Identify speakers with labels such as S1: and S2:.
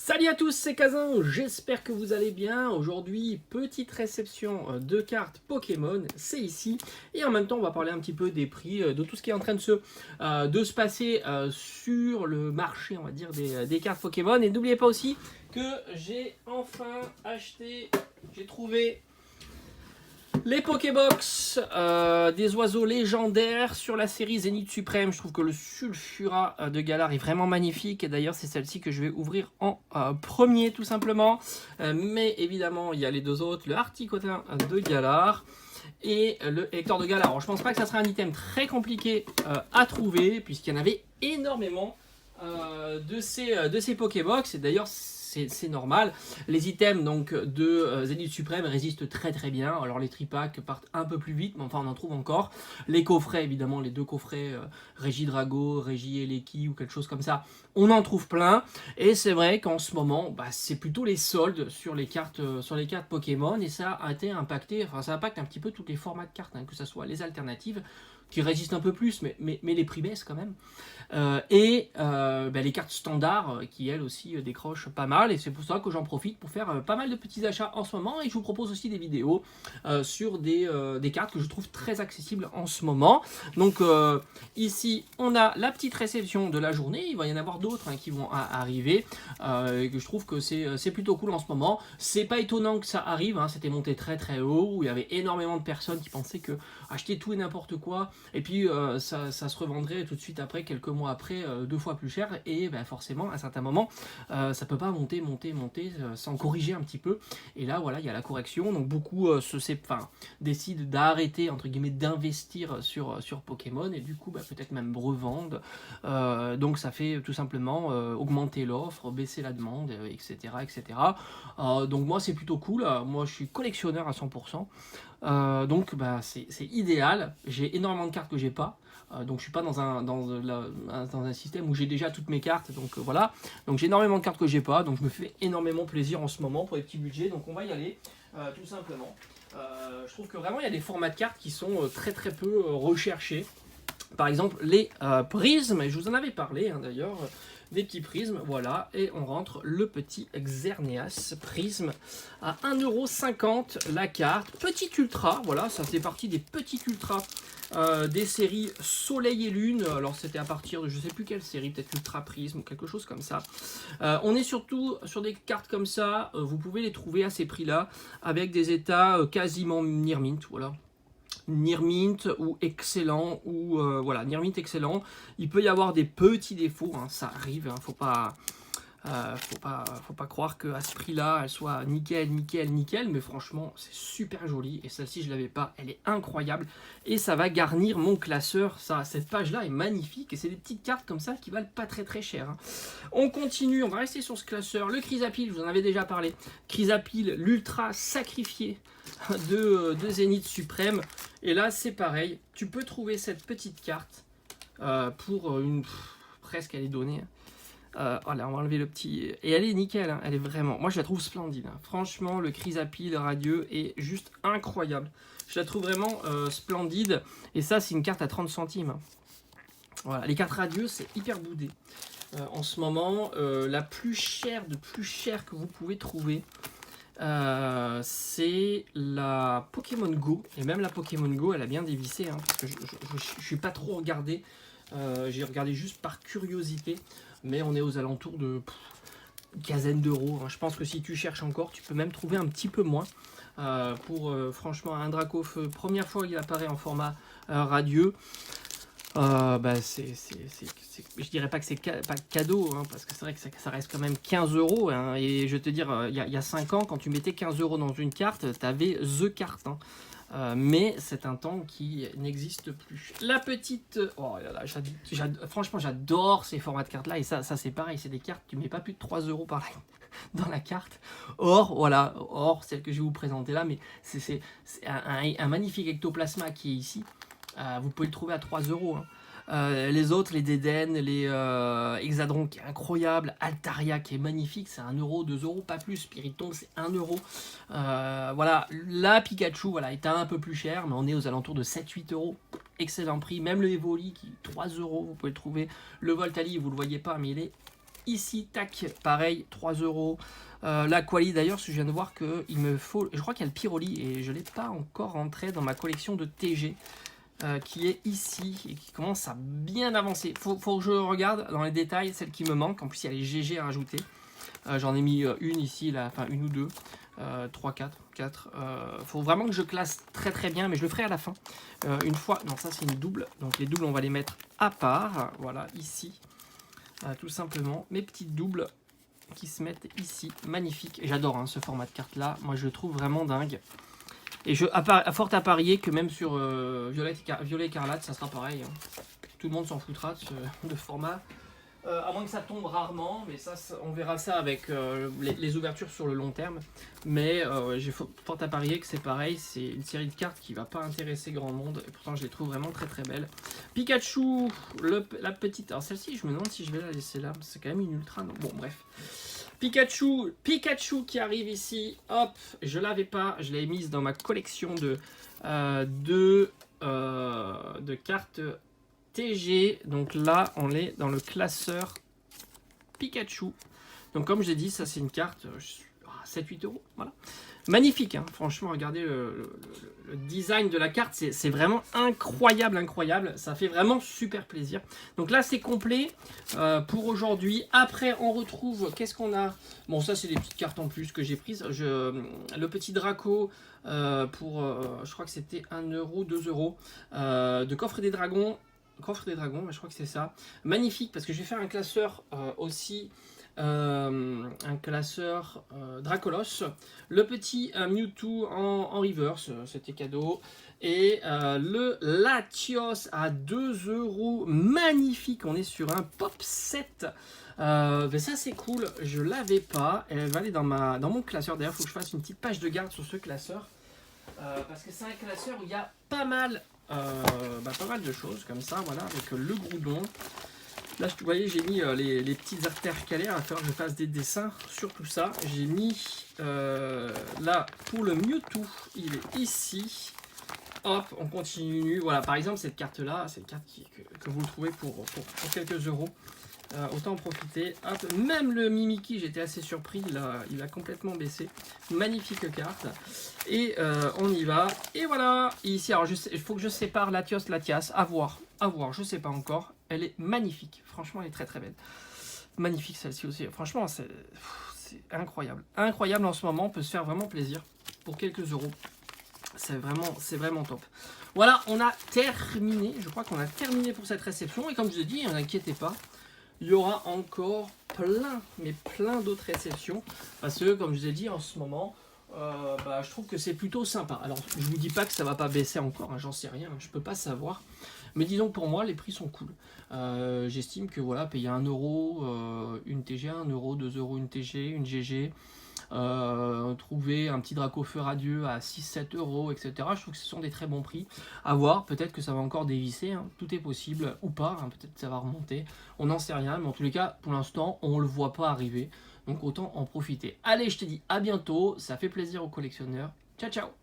S1: Salut à tous, c'est Kazan, j'espère que vous allez bien. Aujourd'hui, petite réception de cartes Pokémon, c'est ici. Et en même temps, on va parler un petit peu des prix, de tout ce qui est en train de se passer sur le marché, on va dire, des cartes Pokémon. Et n'oubliez pas aussi que j'ai enfin acheté, j'ai trouvé les Pokébox des oiseaux légendaires sur la série Zénith Suprême. Je trouve que le Sulfura de Galar est vraiment magnifique. Et d'ailleurs, c'est celle-ci que je vais ouvrir en premier, tout simplement. Mais évidemment, il y a les deux autres, le Articotin de Galar et le Hector de Galar. Alors, je pense pas que ça sera un item très compliqué à trouver, puisqu'il y en avait énormément de ces Pokébox. Et d'ailleurs, c'est normal. Les items donc de Zénith Suprême résistent très très bien. Alors les tripacks partent un peu plus vite, mais enfin on en trouve encore. Les coffrets, évidemment, les deux coffrets Régidrago, Régieleki ou quelque chose comme ça, on en trouve plein. Et c'est vrai qu'en ce moment, c'est plutôt les soldes sur les cartes Pokémon, et ça a été impacté, enfin ça impacte un petit peu tous les formats de cartes, hein, que ce soit les alternatives qui résistent un peu plus, mais les prix baissent quand même. Les cartes standards qui elles aussi décrochent pas mal, et c'est pour ça que j'en profite pour faire pas mal de petits achats en ce moment. Et je vous propose aussi des vidéos sur des cartes que je trouve très accessibles en ce moment. Donc ici on a la petite réception de la journée, il va y en avoir d'autres qui vont arriver, et que je trouve que c'est plutôt cool en ce moment. C'est pas étonnant que ça arrive, c'était monté très très haut, où il y avait énormément de personnes qui pensaient que acheter tout et n'importe quoi, et puis ça se revendrait tout de suite après, quelques mois après, 2 fois plus cher. Et forcément à un certain moment ça peut pas monter sans corriger un petit peu. Et là voilà, il y a la correction, donc beaucoup décident d'arrêter entre guillemets d'investir sur Pokémon, et du coup peut-être même revendre. Donc ça fait tout simplement augmenter l'offre, baisser la demande, etc. Donc moi c'est plutôt cool. Moi je suis collectionneur à 100%. Donc c'est idéal. J'ai énormément de cartes que j'ai pas. Donc je suis pas dans un système où j'ai déjà toutes mes cartes. Donc voilà. Donc j'ai énormément de cartes que j'ai pas. Donc je me fais énormément plaisir en ce moment pour les petits budgets. Donc on va y aller tout simplement. Je trouve que vraiment il y a des formats de cartes qui sont très très peu recherchés. Par exemple les prismes, et je vous en avais parlé d'ailleurs, des petits prismes, voilà, et on rentre le petit Xerneas prisme à 1,50€ la carte, petit ultra, voilà, ça fait partie des petits ultras des séries Soleil et Lune. Alors c'était à partir de je sais plus quelle série, peut-être Ultra Prisme ou quelque chose comme ça. On est surtout sur des cartes comme ça, vous pouvez les trouver à ces prix là, avec des états quasiment near mint, voilà. Near mint ou excellent, ou voilà, near mint excellent. Il peut y avoir des petits défauts, ça arrive, faut pas croire qu'à ce prix là elle soit nickel, mais franchement c'est super joli. Et celle-ci je l'avais pas, elle est incroyable, et ça va garnir mon classeur. Cette page là est magnifique, et c'est des petites cartes comme ça qui valent pas très très cher. On continue, on va rester sur ce classeur. Le Chrysapile, je vous en avais déjà parlé. Chrysapile, l'ultra sacrifié de Zénith Suprême. Et là c'est pareil, tu peux trouver cette petite carte pour une... presque elle est donnée. Voilà, on va enlever le petit... Et elle est nickel, elle est vraiment... Moi je la trouve splendide. Franchement, le Chrysapile radieux est juste incroyable. Je la trouve vraiment splendide. Et ça, c'est une carte à 30 centimes. Voilà, les cartes radieuses, c'est hyper boudé. En ce moment, la plus chère que vous pouvez trouver, c'est la Pokémon Go. Et même la Pokémon Go, elle a bien dévissé, parce que je suis pas trop regardé. J'ai regardé juste par curiosité, mais on est aux alentours de une quinzaine d'euros. Je pense que si tu cherches encore, tu peux même trouver un petit peu moins. Pour franchement un Dracofeu, première fois qu'il apparaît en format radieux. Je dirais pas que c'est pas cadeau, parce que c'est vrai que ça reste quand même 15 euros. Et je vais te dire, il y a 5 ans, quand tu mettais 15 euros dans une carte, tu avais The Carte. Mais c'est un temps qui n'existe plus. La petite... Oh là là, franchement j'adore ces formats de cartes là. Et ça c'est pareil, c'est des cartes, tu mets pas plus de 3 euros par là dans la carte. Or, voilà, celle que je vais vous présenter là, mais c'est un magnifique ectoplasma qui est ici. Vous pouvez le trouver à 3 euros. Les autres, les Dédènes, les Hexadron qui est incroyable, Altaria qui est magnifique, c'est 1 euro, 2 euros, pas plus. Spiritomb c'est 1 euro. Voilà, la Pikachu voilà, est un peu plus cher, mais on est aux alentours de 7-8 euros. Excellent prix. Même le Evoli qui est 3 euros, vous pouvez le trouver. Le Voltali, vous le voyez pas, mais il est ici, tac, pareil, 3 euros. La Quali d'ailleurs, je viens de voir qu'il me faut, je crois qu'il y a le Pyroli et je ne l'ai pas encore rentré dans ma collection de TG qui est ici et qui commence à bien avancer. Faut que je regarde dans les détails celle qui me manque. En plus, il y a les GG à rajouter. J'en ai mis une ici, là, enfin une ou deux, 3, 4. Faut vraiment que je classe très bien, mais je le ferai à la fin. Une fois, non, ça c'est une double. Donc les doubles, on va les mettre à part. Voilà, ici, tout simplement. Mes petites doubles qui se mettent ici, magnifique. J'adore hein, ce format de carte là, moi je le trouve vraiment dingue. Et fort à parier que même sur Violet Écarlate, ça sera pareil. Hein. Tout le monde s'en foutra de format. À moins que ça tombe rarement, mais ça on verra ça avec les ouvertures sur le long terme. Mais j'ai fort à parier que c'est pareil, c'est une série de cartes qui va pas intéresser grand monde. Et pourtant je les trouve vraiment très belles. Pikachu, la petite... Alors celle-ci, je me demande si je vais la laisser là, c'est quand même une ultra... Non. Bon bref. Pikachu qui arrive ici, hop, je l'avais pas, je l'avais mise dans ma collection de cartes TG. Donc là, on est dans le classeur Pikachu. Donc comme je l'ai dit, ça c'est une carte 7-8 euros, voilà. Magnifique, hein. Franchement, regardez le design de la carte, c'est vraiment incroyable, ça fait vraiment super plaisir. Donc là, c'est complet pour aujourd'hui. Après, on retrouve, qu'est-ce qu'on a? Bon, ça, c'est des petites cartes en plus que j'ai prises. Le petit Draco je crois que c'était 1 euro, 2 euros, de Coffre des Dragons, je crois que c'est ça. Magnifique, parce que je vais faire un classeur aussi... un classeur Dracolos, le petit Mewtwo en reverse, c'était cadeau, et le Latios à 2 euros, magnifique, on est sur un pop 7. Mais ça c'est cool, je l'avais pas, elle va aller dans mon classeur. D'ailleurs, il faut que je fasse une petite page de garde sur ce classeur, parce que c'est un classeur où il y a pas mal de choses comme ça, voilà, avec le Groudon. Là, vous voyez, j'ai mis les petites artères calaires. Il va falloir que je fasse des dessins sur tout ça. J'ai mis là pour le Mewtwo, il est ici. Hop, on continue. Voilà, par exemple, cette carte-là, c'est une carte que vous trouvez pour quelques euros. Autant en profiter. Hop, même le Mimikyu, j'étais assez surpris. Il a complètement baissé. Magnifique carte. Et on y va. Et voilà. Ici, alors il faut que je sépare Latios, Latias. À voir. Je sais pas encore. Elle est magnifique. Franchement, elle est très belle. Magnifique celle-ci aussi. Franchement, c'est incroyable. Incroyable en ce moment. On peut se faire vraiment plaisir pour quelques euros. C'est vraiment top. Voilà, on a terminé. Je crois qu'on a terminé pour cette réception. Et comme je vous ai dit, ne inquiétez pas. Il y aura encore plein d'autres réceptions. Parce que, comme je vous ai dit, en ce moment, je trouve que c'est plutôt sympa. Alors, je vous dis pas que ça va pas baisser encore, hein, j'en sais rien, je peux pas savoir. Mais disons que pour moi, les prix sont cool. J'estime que voilà, payer 1 euro une TG, 1 euro, 2 euros une TG, une GG, trouver un petit Dracofeu radieux à 6-7 euros, etc. Je trouve que ce sont des très bons prix. À voir, peut-être que ça va encore dévisser, hein. Tout est possible ou pas, hein. Peut-être que ça va remonter, on n'en sait rien, mais en tous les cas, pour l'instant, on le voit pas arriver. Donc autant en profiter. Allez, je te dis à bientôt, ça fait plaisir aux collectionneurs. Ciao, ciao!